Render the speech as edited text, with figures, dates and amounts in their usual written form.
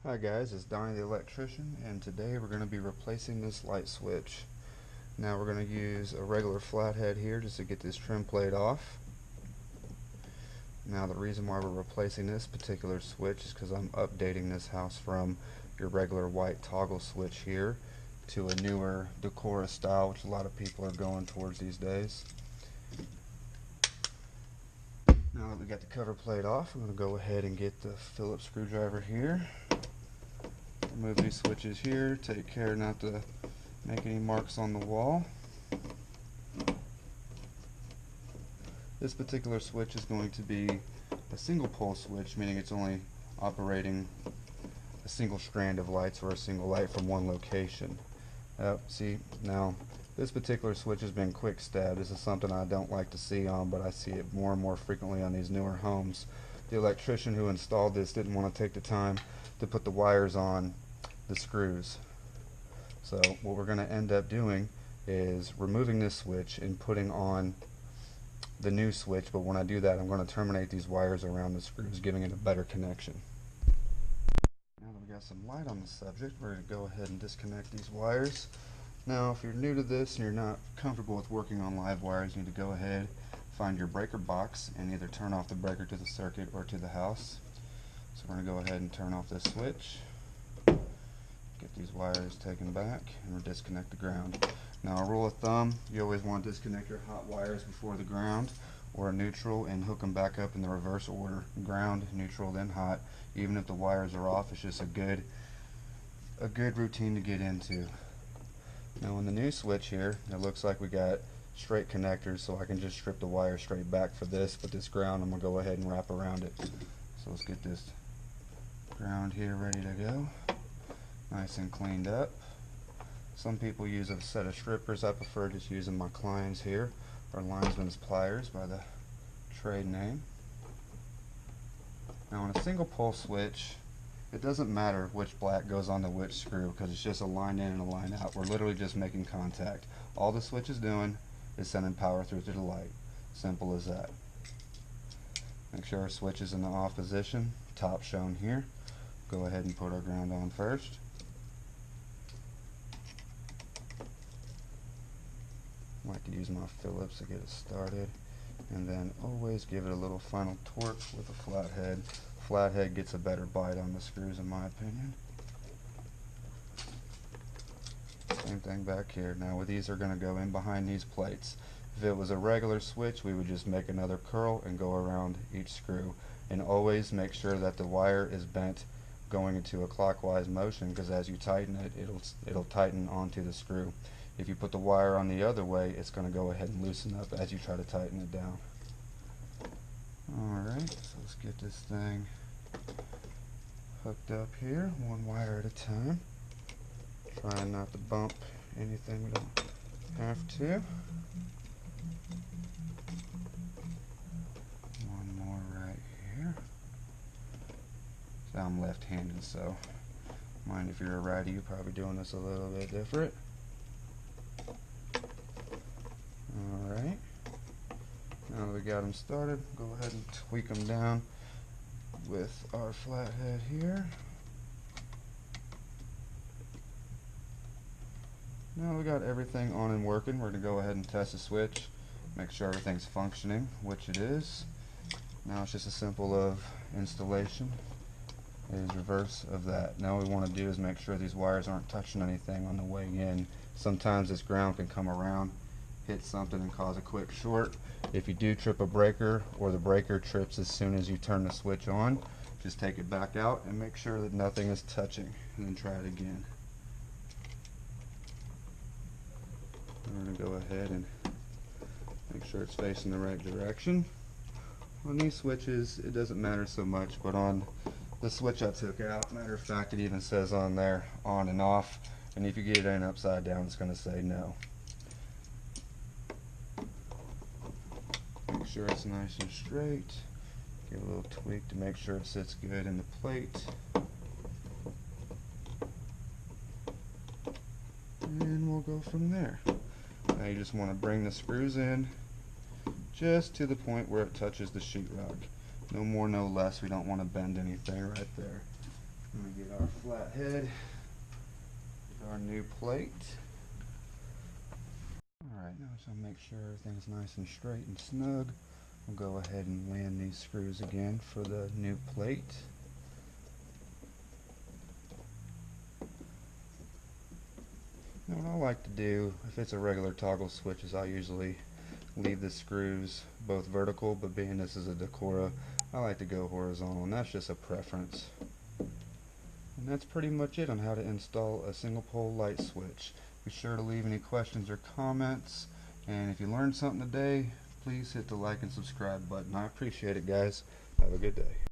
Hi guys, it's Donny the Electrician, and today we're going to be replacing this light switch. Now we're going to use a regular flathead here just to get this trim plate off. Now the reason why we're replacing this particular switch is because I'm updating this house from your regular white toggle switch here to a newer Decora style, which a lot of people are going towards these days. Now that we got the cover plate off, I'm going to go ahead and get the Phillips screwdriver here. Remove these switches here, take care not to make any marks on the wall. This particular switch is going to be a single pole switch, meaning it's only operating a single strand of lights or a single light from one location. See, now this particular switch has been quick stabbed. This is something I don't like to see on, but I see it more and more frequently on these newer homes. The electrician who installed this didn't want to take the time to put the wires on the screws. So what we're going to end up doing is removing this switch and putting on the new switch, but when I do that I'm going to terminate these wires around the screws, giving it a better connection. Now that we got some light on the subject, we're going to go ahead and disconnect these wires. Now if you're new to this and you're not comfortable with working on live wires, you need to go ahead, find your breaker box and either turn off the breaker to the circuit or to the house. So we're going to go ahead and turn off this switch, get these wires taken back, and we'll disconnect the ground. Now a rule of thumb, you always want to disconnect your hot wires before the ground or neutral and hook them back up in the reverse order. Ground, neutral, then hot. Even if the wires are off, it's just a good routine to get into. Now on the new switch here, it looks like we got straight connectors, so I can just strip the wire straight back for this, but this ground I'm going to go ahead and wrap around it. So let's get this ground here ready to go, nice and cleaned up. Some people use a set of strippers. I prefer just using my Klein's here, or linesman's pliers by the trade name. Now on a single pole switch, it doesn't matter which black goes on the which screw because it's just a line in and a line out. We're literally just making contact. All the switch is doing is sending power through to the light. Simple as that. Make sure our switch is in the off position, top shown here. Go ahead and put our ground on first. I like to use my Phillips to get it started, and then always give it a little final torque with a flathead. Flathead gets a better bite on the screws in my opinion. Same thing back here. Now with these are going to go in behind these plates. If it was a regular switch, we would just make another curl and go around each screw, and always make sure that the wire is bent going into a clockwise motion, because as you tighten it, it'll tighten onto the screw. If you put the wire on the other way, it's going to go ahead and loosen up as you try to tighten it down. Alright, so let's get this thing hooked up here, one wire at a time. Trying not to bump anything we don't have to. One more right here. So I'm left-handed, so mind if you're a righty, you're probably doing this a little bit different. Alright, now that we got them started, go ahead and tweak them down with our flathead here. Now we got everything on and working, we're going to go ahead and test the switch, make sure everything's functioning, which it is. Now it's just a simple of installation is reverse of that. Now what we want to do is make sure these wires aren't touching anything on the way in. Sometimes this ground can come around, hit something and cause a quick short. If you do trip a breaker, or the breaker trips as soon as you turn the switch on, just take it back out and make sure that nothing is touching, and then try it again. We're going to go ahead and make sure it's facing the right direction. On these switches it doesn't matter so much, but on the switch I took out, matter of fact, it even says on there on and off, and if you get it in upside down it's going to say no. Make sure it's nice and straight. Give a little tweak to make sure it sits good in the plate. And we'll go from there. Now you just want to bring the screws in just to the point where it touches the sheetrock. No more, no less. We don't want to bend anything right there. I'm going to get our flat head, our new plate. Alright, now so make sure everything's nice and straight and snug. We'll go ahead and land these screws again for the new plate. Now what I like to do, if it's a regular toggle switch, is I usually leave the screws both vertical, but being this is a Decora, I like to go horizontal, and that's just a preference. And that's pretty much it on how to install a single pole light switch. Be sure to leave any questions or comments, and if you learned something today, please hit the like and subscribe button. I appreciate it, guys. Have a good day.